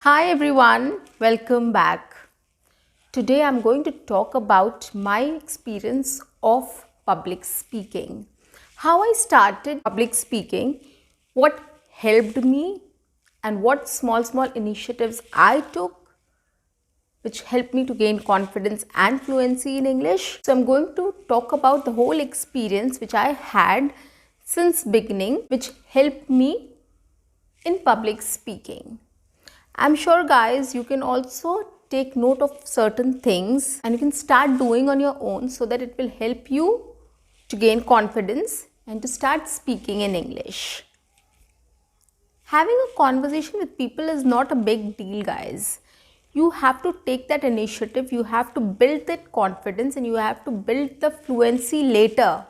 Hi everyone, welcome back. Today I'm going to talk about my experience of public speaking. How I started public speaking, what helped me, and what small initiatives I took which helped me to gain confidence and fluency in English. So I'm going to talk about the whole experience which I had since beginning, which helped me in public speaking. I'm sure guys you can also take note of certain things and you can start doing on your own so that it will help you to gain confidence and to start speaking in English. Having a conversation with people is not a big deal guys. You have to take that initiative, you have to build that confidence and you have to build the fluency later.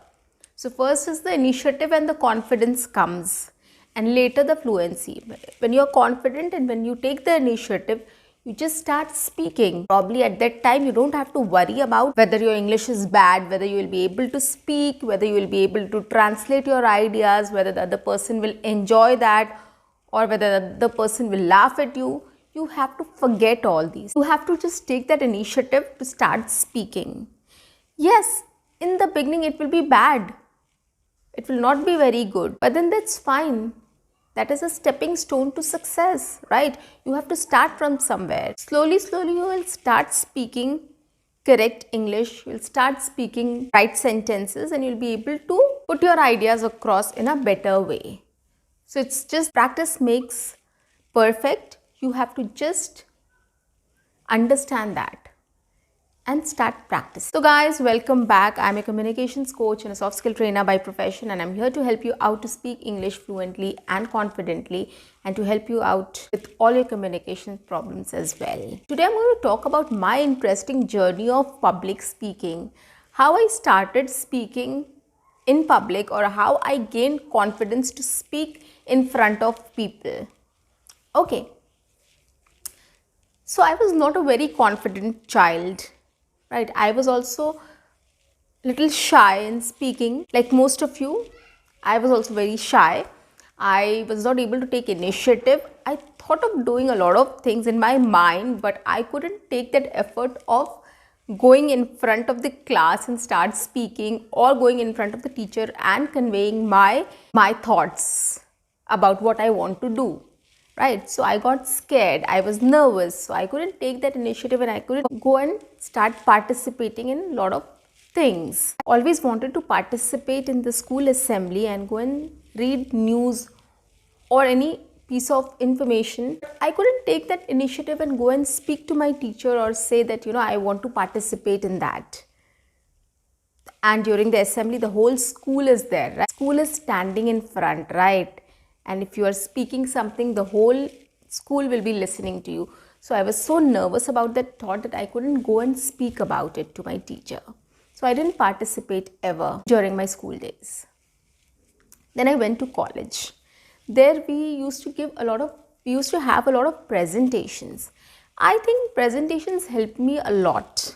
So first is the initiative and the confidence comes. And later the fluency. When you're confident and when you take the initiative, you just start speaking. Probably at that time you don't have to worry about whether your English is bad, whether you will be able to speak, whether you will be able to translate your ideas, whether the other person will enjoy that or whether the other person will laugh at you. You have to forget all these. You have to just take that initiative to start speaking. Yes, in the beginning it will be bad. It will not be very good, but then that's fine. That is a stepping stone to success, right? You have to start from somewhere. Slowly you will start speaking correct English. You will start speaking right sentences and you'll be able to put your ideas across in a better way. So it's just practice makes perfect. You have to just understand that and start practice. So guys, welcome back. I'm a communications coach and a soft skill trainer by profession, and I'm here to help you out to speak English fluently and confidently and to help you out with all your communication problems as well. Today I'm going to talk about my interesting journey of public speaking, how I started speaking in public or how I gained confidence to speak in front of people. Okay. So I was not a very confident child. Right, I was also little shy in speaking, like most of you. I was also very shy. I was not able to take initiative. I thought of doing a lot of things in my mind, but I couldn't take that effort of going in front of the class and start speaking or going in front of the teacher and conveying my thoughts about what I want to do. Right, so I got scared, I was nervous, so I couldn't take that initiative and I couldn't go and start participating in a lot of things. I always wanted to participate in the school assembly and go and read news or any piece of information. I couldn't take that initiative and go and speak to my teacher or say that, I want to participate in that. And during the assembly, the whole school is there, right? School is standing in front, right? And if you are speaking something, the whole school will be listening to you. So I was so nervous about that thought that I couldn't go and speak about it to my teacher. So I didn't participate ever during my school days. Then I went to college. There we used to have a lot of presentations. I think presentations helped me a lot.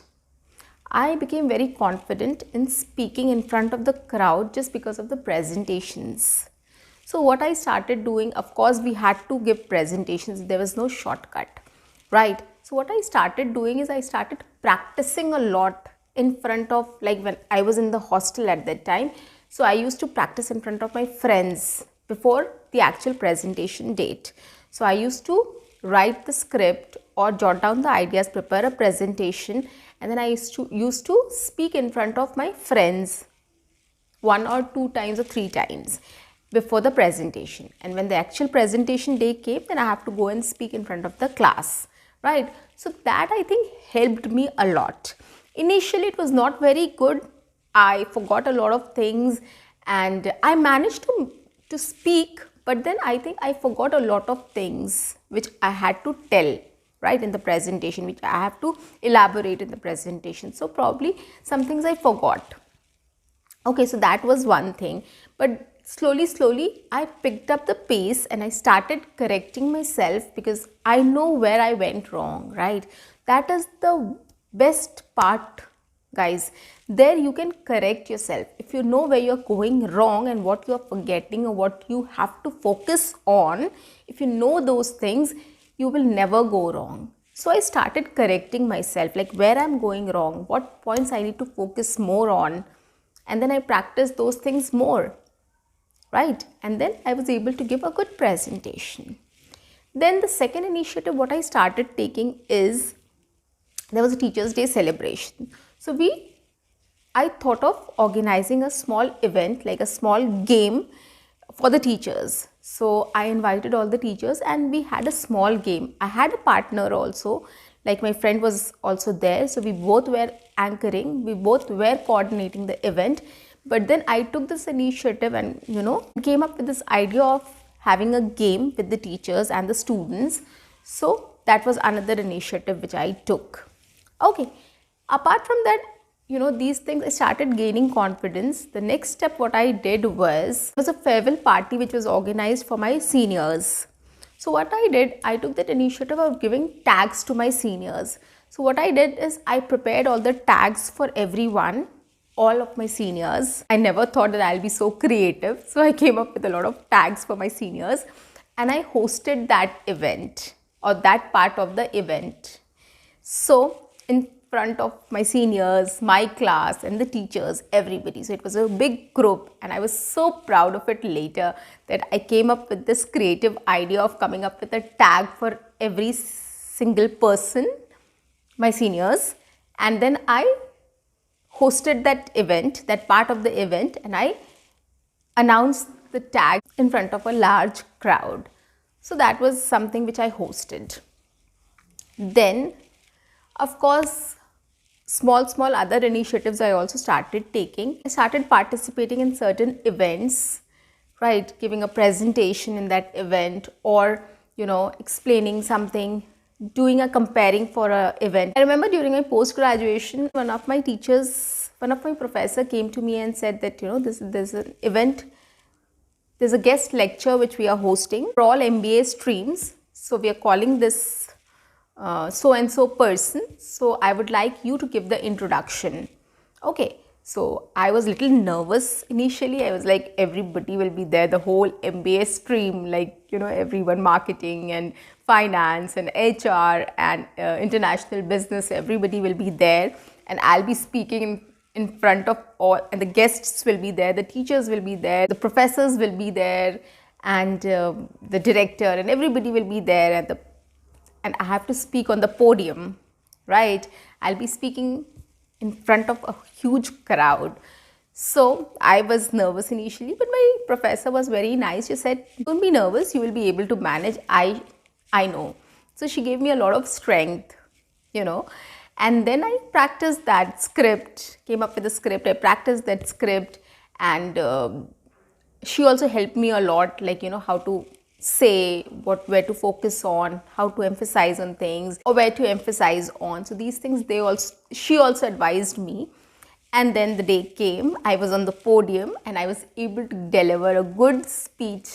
I became very confident in speaking in front of the crowd just because of the presentations. So what I started doing, of course, we had to give presentations. There was no shortcut, right? So what I started doing is I started practicing a lot in front of, like when I was in the hostel at that time. So I used to practice in front of my friends before the actual presentation date. So I used to write the script or jot down the ideas, prepare a presentation, and then I used to speak in front of my friends 1 or 2 times or 3 times before the presentation. And when the actual presentation day came, then I have to go and speak in front of the class, right? So that I think helped me a lot. Initially it was not very good. I forgot a lot of things and I managed to speak, but then I think I forgot a lot of things which I had to tell, right, in the presentation, which I have to elaborate in the presentation. So probably some things I forgot. Okay, so that was one thing, but slowly I picked up the pace and I started correcting myself because I know where I went wrong, right? That is the best part, guys. There you can correct yourself. If you know where you're going wrong and what you're forgetting or what you have to focus on, if you know those things, you will never go wrong. So I started correcting myself, like where I'm going wrong, what points I need to focus more on, and then I practiced those things more, right? And then I was able to give a good presentation. Then the second initiative what I started taking is, there was a Teachers' Day celebration. So I thought of organizing a small event, like a small game for the teachers. So I invited all the teachers and we had a small game. I had a partner also, like my friend was also there. So we both were anchoring, we both were coordinating the event. But then I took this initiative and, came up with this idea of having a game with the teachers and the students. So that was another initiative which I took. Okay, apart from that, these things, I started gaining confidence. The next step what I did was a farewell party which was organized for my seniors. So what I did, I took that initiative of giving tags to my seniors. So what I did is I prepared all the tags for everyone, all of my seniors. I never thought that I'll be so creative. So I came up with a lot of tags for my seniors and I hosted that event or that part of the event. So in front of my seniors, my class and the teachers, everybody. So it was a big group and I was so proud of it later that I came up with this creative idea of coming up with a tag for every single person, my seniors. And then I hosted that event, that part of the event, and I announced the tag in front of a large crowd. So that was something which I hosted. Then, of course, small other initiatives I also started taking. I started participating in certain events, right? Giving a presentation in that event or, explaining something, doing a comparing for an event. I remember during my post-graduation, one of my professor came to me and said that, there's an event, there's a guest lecture which we are hosting for all MBA streams. So we are calling this so-and-so person. So I would like you to give the introduction. Okay. So I was a little nervous initially. I was like, everybody will be there, the whole MBA stream, like, everyone, marketing and finance and HR and international business, everybody will be there. And I'll be speaking in front of all, and the guests will be there, the teachers will be there, the professors will be there, and the director, and everybody will be there, and I have to speak on the podium, right? I'll be speaking in front of a huge crowd. So I was nervous initially, but my professor was very nice. She said, don't be nervous, you will be able to manage. I know. So she gave me a lot of strength, and then I practiced that script, came up with a script. I practiced that script, and she also helped me a lot, like, how to say where to focus on, how to emphasize on things or where to emphasize on. So these things she also advised me. And then the day came, I was on the podium and I was able to deliver a good speech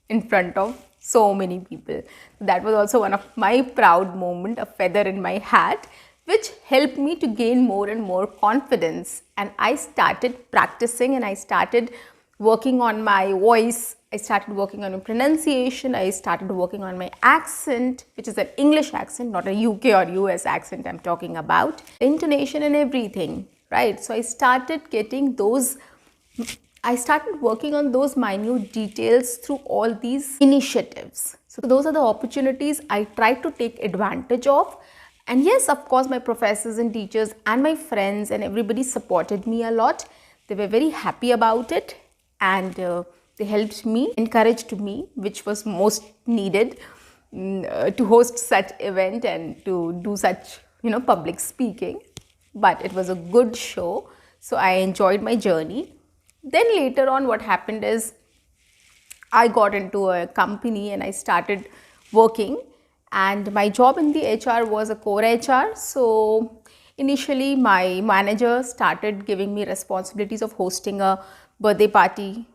in front of so many people. That was also one of my proud moment, a feather in my hat, which helped me to gain more and more confidence. And I started practicing and I started working on my voice. I started working on my pronunciation. I started working on my accent, which is an English accent, not a UK or US accent I'm talking about. Intonation and everything, right? So I started working on those minute details through all these initiatives. So those are the opportunities I tried to take advantage of. And yes, of course, my professors and teachers and my friends and everybody supported me a lot. They were very happy about it. And they helped me, encouraged me, which was most needed to host such event and to do such, public speaking. But it was a good show. So I enjoyed my journey. Then later on, what happened is I got into a company and I started working. And my job in the HR was a core HR. So initially, my manager started giving me responsibilities of hosting a birthday party,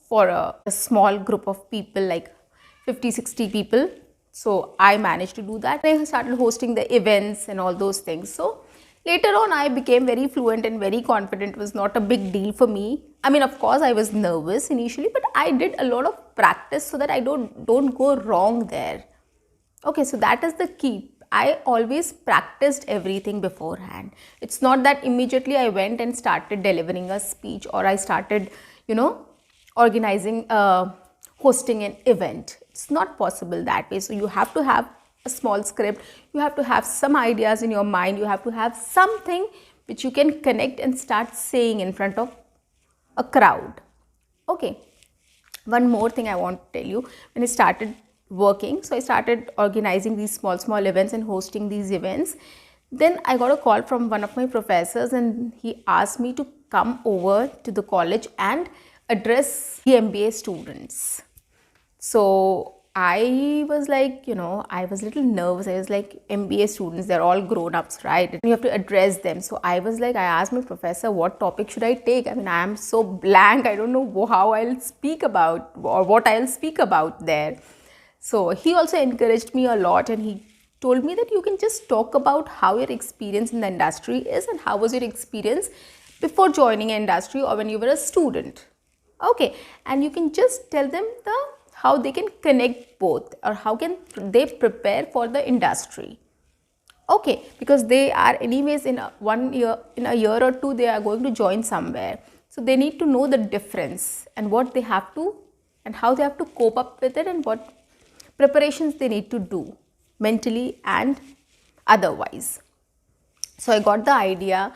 for a small group of people, like 50-60 people. So I managed to do that. I started hosting the events and all those things. So later on, I became very fluent and very confident. It was not a big deal for me. I mean, of course, I was nervous initially, but I did a lot of practice so that I don't go wrong there. Okay, so that is the key. I always practiced everything beforehand. It's not that immediately I went and started delivering a speech, or I started, organizing, hosting an event. It's not possible that way. So you have to have a small script, you have to have some ideas in your mind, you have to have something which you can connect and start saying in front of a crowd. Okay, one more thing I want to tell you. When I started working, so I started organizing these small events and hosting these events. Then I got a call from one of my professors, and he asked me to come over to the college and address the MBA students. So I was like, I was a little nervous. I was like, MBA students, they're all grown ups, right? And you have to address them. So I was like, I asked my professor, what topic should I take? I mean, I am so blank. I don't know how I'll speak about, or what I'll speak about there. So he also encouraged me a lot, and he told me that you can just talk about how your experience in the industry is, and how was your experience before joining an industry or when you were a student. Okay, and you can just tell them how they can connect both, or how can they prepare for the industry. Okay, because they are anyways in a year or two, they are going to join somewhere. So they need to know the difference, and what they have to, and how they have to cope up with it, and what preparations they need to do mentally and otherwise. So I got the idea.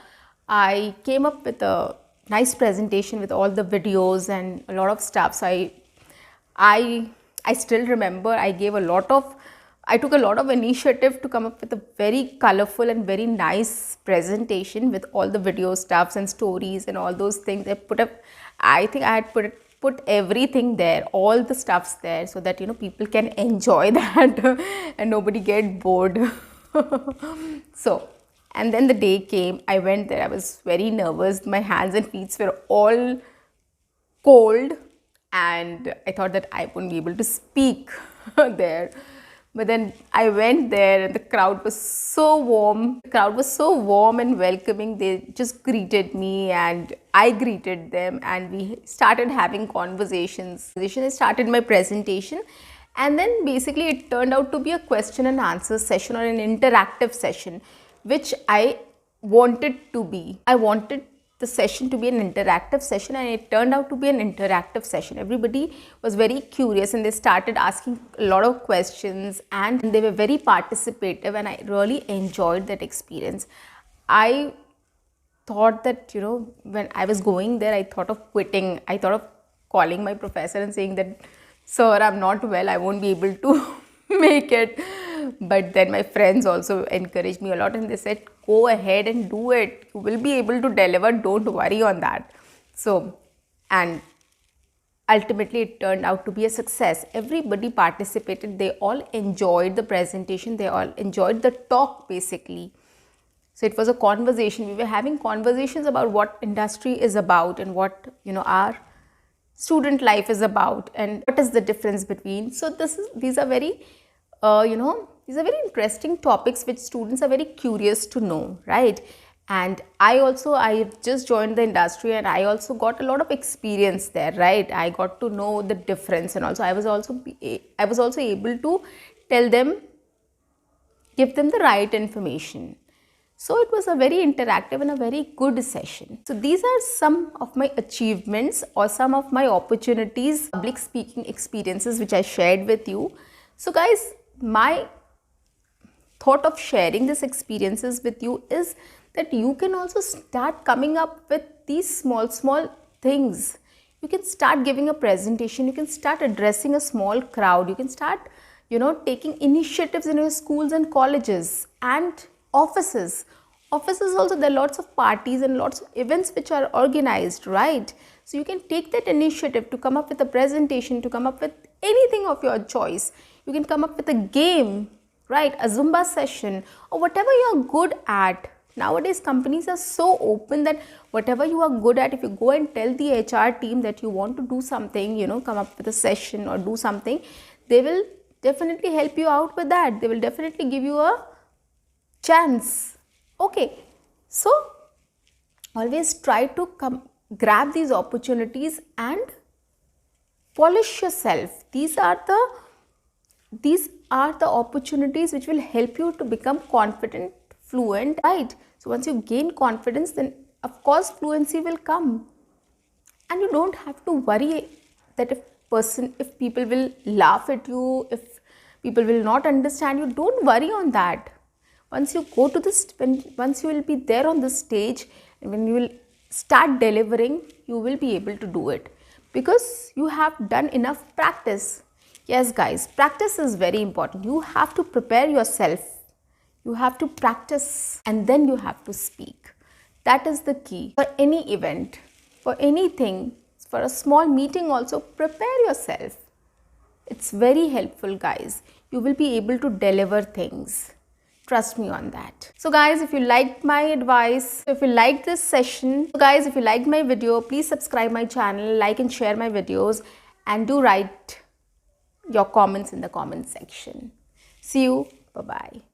I came up with a nice presentation with all the videos and a lot of stuff. So I still remember I took a lot of initiative to come up with a very colorful and very nice presentation with all the video stuffs and stories and all those things. I think I had put everything there, all the stuffs there, so that people can enjoy that and nobody get bored. So, and then the day came. I went there. I was very nervous. My hands and feet were all cold, and I thought that I wouldn't be able to speak there. But then I went there, and the crowd was so warm. The crowd was so warm and welcoming. They just greeted me, and I greeted them, and we started having conversations. I started my presentation, and then basically it turned out to be a question and answer session, or an interactive session, which I wanted to be. I wanted the session to be an interactive session, and it turned out to be an interactive session. Everybody was very curious, and they started asking a lot of questions, and they were very participative, and I really enjoyed that experience. I thought that, when I was going there, I thought of quitting. I thought of calling my professor and saying that, sir, I'm not well, I won't be able to make it. But then my friends also encouraged me a lot, and they said, go ahead and do it. You will be able to deliver. Don't worry on that. So, and ultimately it turned out to be a success. Everybody participated. They all enjoyed the presentation. They all enjoyed the talk basically. So it was a conversation. We were having conversations about what industry is about, and what, our student life is about, and what is the difference between. So these are very these are very interesting topics which students are very curious to know, right? And I just joined the industry, and I also got a lot of experience there, right? I got to know the difference, and also I was also able to give them the right information. So it was a very interactive and a very good session. So these are some of my achievements, or some of my opportunities, public speaking experiences which I shared with you. So guys, my thought of sharing these experiences with you is that you can also start coming up with these small things. You can start giving a presentation, you can start addressing a small crowd, you can start taking initiatives in your schools and colleges and offices also. There are lots of parties and lots of events which are organized, right? So you can take that initiative to come up with a presentation, to come up with anything of your choice. You can come up with a game, right? A Zumba session, or whatever you are good at. Nowadays companies are so open that whatever you are good at, if you go and tell the HR team that you want to do something, come up with a session or do something, they will definitely help you out with that. They will definitely give you a chance. Okay, so always try to grab these opportunities and polish yourself. These are the opportunities which will help you to become confident, fluent, right? So once you gain confidence, then of course fluency will come. And you don't have to worry that if people will laugh at you, if people will not understand you, don't worry on that. Once you go to this, once you will be there on the stage, and when you will start delivering, you will be able to do it because you have done enough practice. Yes guys, practice is very important. You have to prepare yourself, you have to practice, and then you have to speak. That is the key for any event, for anything, for a small meeting also. Prepare yourself. It's very helpful guys. You will be able to deliver things. Trust me on that. So guys, if you liked my advice, if you liked this session, so guys, if you liked my video, please subscribe my channel, like and share my videos, and do write your comments in the comment section. See you. Bye-bye.